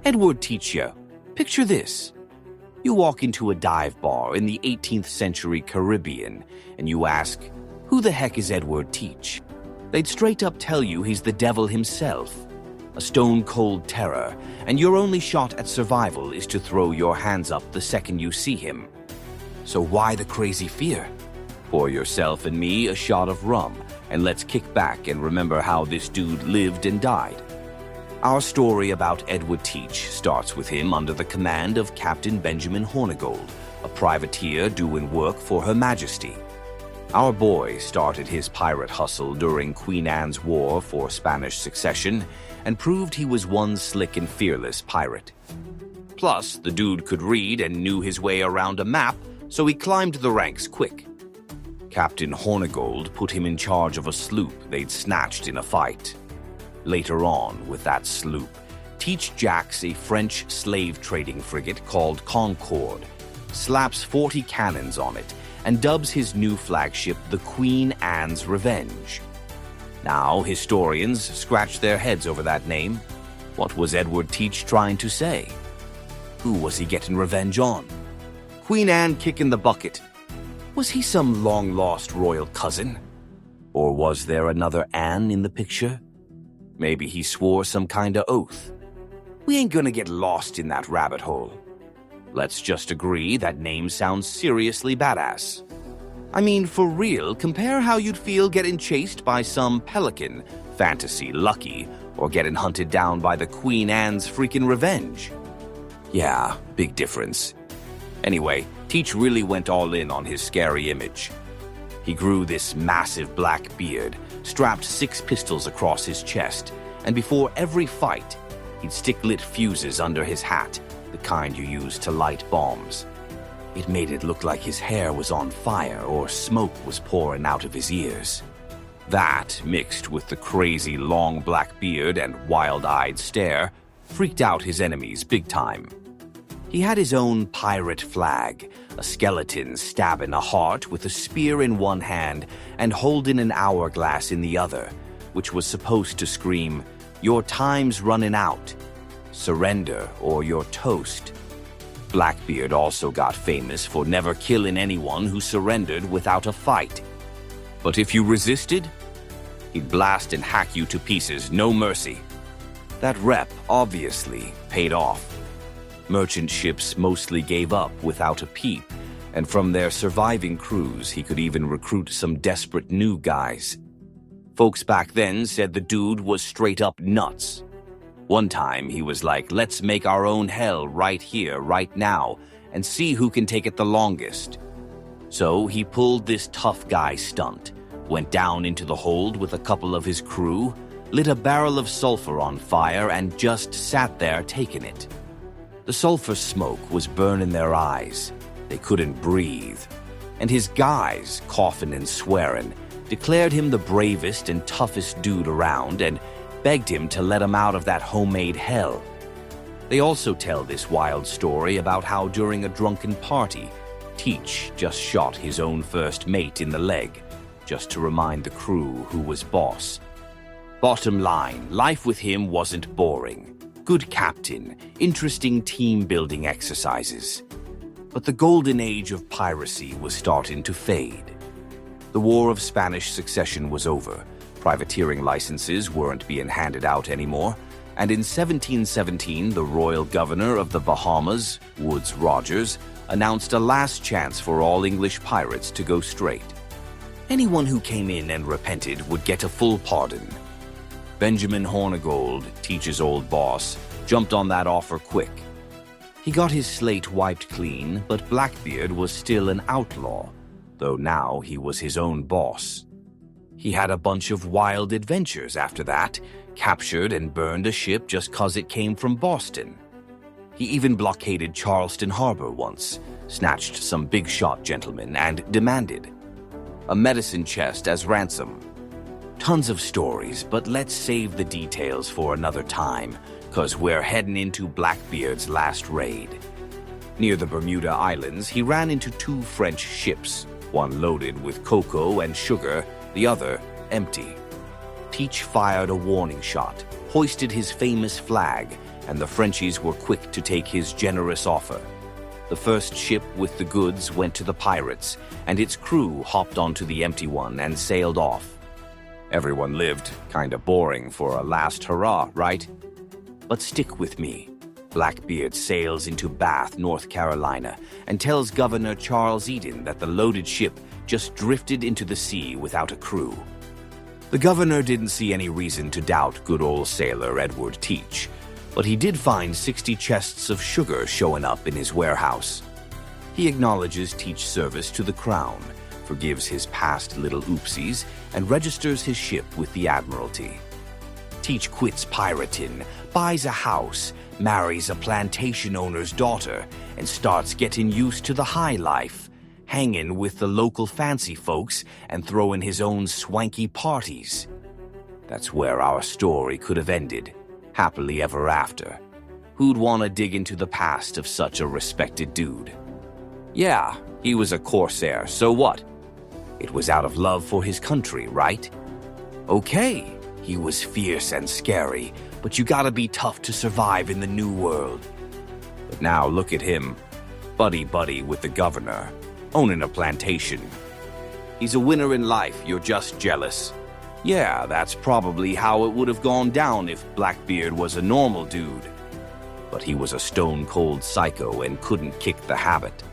Edward Teacher, picture this. You walk into a dive bar in the 18th century Caribbean and you ask, who the heck is Edward Teach? They'd straight up tell you he's the devil himself, a stone-cold terror, and your only shot at survival is to throw your hands up the second you see him. So why the crazy fear? Pour yourself and me a shot of rum, and let's kick back and remember how this dude lived and died. Our story about Edward Teach starts with him under the command of Captain Benjamin Hornigold, a privateer doing work for Her Majesty. Our boy started his pirate hustle during Queen Anne's War for Spanish succession and proved he was one slick and fearless pirate. Plus, the dude could read and knew his way around a map, so he climbed the ranks quick. Captain Hornigold put him in charge of a sloop they'd snatched in a fight. Later on, with that sloop, Teach jacks a French slave trading frigate called Concorde, slaps 40 cannons on it, and dubs his new flagship the Queen Anne's Revenge. Now, historians scratch their heads over that name. What was Edward Teach trying to say? Who was he getting revenge on? Queen Anne kicking the bucket. Was he some long-lost royal cousin? Or was there another Anne in the picture? Maybe he swore some kind of oath. We ain't gonna get lost in that rabbit hole. Let's just agree that name sounds seriously badass. I mean, for real, compare how you'd feel getting chased by some pelican, fantasy lucky, or getting hunted down by the Queen Anne's freaking Revenge. Yeah, big difference. Anyway, Teach really went all in on his scary image. He grew this massive black beard, strapped 6 pistols across his chest, and before every fight, he'd stick lit fuses under his hat, the kind you use to light bombs. It made it look like his hair was on fire or smoke was pouring out of his ears. That, mixed with the crazy long black beard and wild-eyed stare, freaked out his enemies big time. He had his own pirate flag, a skeleton stabbing a heart with a spear in one hand and holding an hourglass in the other, which was supposed to scream, "Your time's running out. Surrender or you're toast." Blackbeard also got famous for never killing anyone who surrendered without a fight. But if you resisted, he'd blast and hack you to pieces, no mercy. That rep obviously paid off. Merchant ships mostly gave up without a peep, and from their surviving crews he could even recruit some desperate new guys. Folks back then said the dude was straight up nuts. One time he was like, let's make our own hell right here, right now, and see who can take it the longest. So he pulled this tough guy stunt, went down into the hold with a couple of his crew, lit a barrel of sulfur on fire, and just sat there taking it. The sulfur smoke was burning their eyes. They couldn't breathe. And his guys, coughing and swearing, declared him the bravest and toughest dude around and begged him to let him out of that homemade hell. They also tell this wild story about how during a drunken party, Teach just shot his own first mate in the leg, just to remind the crew who was boss. Bottom line, life with him wasn't boring. Good captain, interesting team-building exercises. But the golden age of piracy was starting to fade. The War of Spanish Succession was over. Privateering licenses weren't being handed out anymore, and in 1717, the royal governor of the Bahamas, Woodes Rogers, announced a last chance for all English pirates to go straight. Anyone who came in and repented would get a full pardon. Benjamin Hornigold, Teach's old boss, jumped on that offer quick. He got his slate wiped clean, but Blackbeard was still an outlaw, though now he was his own boss. He had a bunch of wild adventures after that, captured and burned a ship just 'cause it came from Boston. He even blockaded Charleston harbor once, snatched some big-shot gentlemen, and demanded a medicine chest as ransom. Tons of stories, but let's save the details for another time, 'cause we're heading into Blackbeard's last raid. Near the Bermuda Islands, he ran into 2 French ships, one loaded with cocoa and sugar, the other empty. Teach fired a warning shot, hoisted his famous flag, and the Frenchies were quick to take his generous offer. The first ship with the goods went to the pirates, and its crew hopped onto the empty one and sailed off. Everyone lived, kinda boring for a last hurrah, right? But stick with me. Blackbeard sails into Bath, North Carolina, and tells Governor Charles Eden that the loaded ship just drifted into the sea without a crew. The governor didn't see any reason to doubt good old sailor Edward Teach, but he did find 60 chests of sugar showing up in his warehouse. He acknowledges Teach's service to the crown, forgives his past little oopsies, and registers his ship with the Admiralty. Teach quits pirating, buys a house, marries a plantation owner's daughter, and starts getting used to the high life, hanging with the local fancy folks and throwing his own swanky parties. That's where our story could have ended, happily ever after. Who'd want to dig into the past of such a respected dude? Yeah, he was a corsair, so what? It was out of love for his country, right? Okay, he was fierce and scary, but you gotta be tough to survive in the new world. But now look at him, buddy-buddy with the governor, owning a plantation. He's a winner in life, you're just jealous. Yeah, that's probably how it would have gone down if Blackbeard was a normal dude. But he was a stone-cold psycho and couldn't kick the habit.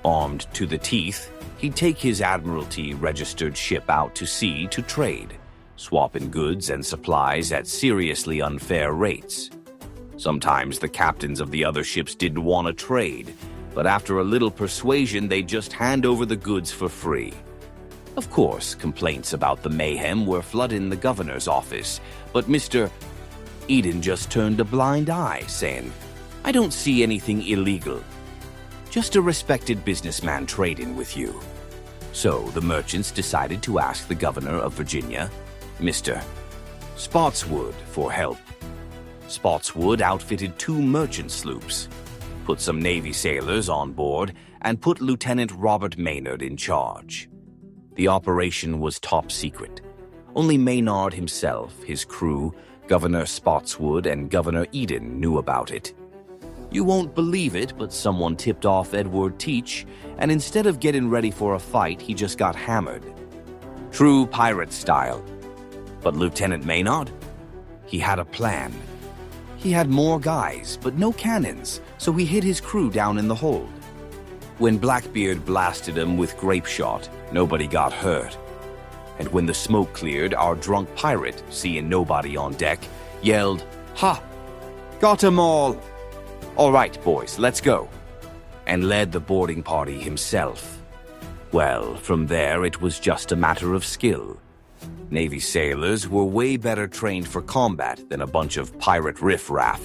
Armed to the teeth, he'd take his Admiralty-registered ship out to sea to trade, swapping goods and supplies at seriously unfair rates. Sometimes the captains of the other ships didn't want to trade, but after a little persuasion, they'd just hand over the goods for free. Of course, complaints about the mayhem were flooding the governor's office, but Mr. Eden just turned a blind eye, saying, "I don't see anything illegal. Just a respected businessman trading with you." So the merchants decided to ask the governor of Virginia, Mr. Spotswood, for help. Spotswood outfitted 2 merchant sloops, put some Navy sailors on board, and put Lieutenant Robert Maynard in charge. The operation was top secret. Only Maynard himself, his crew, Governor Spotswood, and Governor Eden knew about it. You won't believe it, but someone tipped off Edward Teach, and instead of getting ready for a fight, he just got hammered. True pirate style. But Lieutenant Maynard? He had a plan. He had more guys, but no cannons, so he hid his crew down in the hold. When Blackbeard blasted him with grape shot, nobody got hurt. And when the smoke cleared, our drunk pirate, seeing nobody on deck, yelled, "Ha! Got 'em all! All right, boys, let's go," and led the boarding party himself. Well, from there it was just a matter of skill. Navy sailors were way better trained for combat than a bunch of pirate riffraff.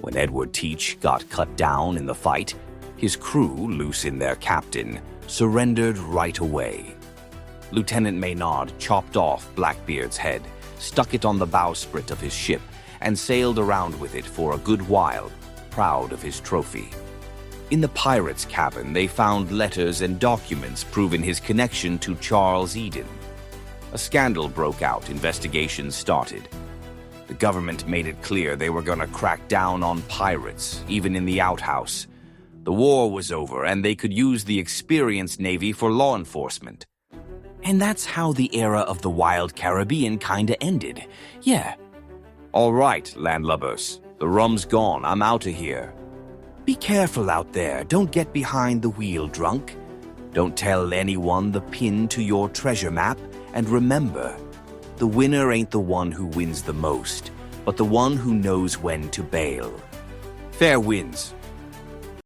When Edward Teach got cut down in the fight, his crew, loose in their captain, surrendered right away. Lieutenant Maynard chopped off Blackbeard's head, stuck it on the bowsprit of his ship, and sailed around with it for a good while, proud of his trophy. In the pirate's cabin, they found letters and documents proving his connection to Charles Eden. A scandal broke out, investigations started. The government made it clear they were gonna crack down on pirates, even in the outhouse. The war was over, and they could use the experienced Navy for law enforcement. And that's how the era of the wild Caribbean kinda ended. Yeah. All right, landlubbers. The rum's gone. I'm outta here. Be careful out there. Don't get behind the wheel drunk. Don't tell anyone the pin to your treasure map. And remember, the winner ain't the one who wins the most, but the one who knows when to bail. Fair winds.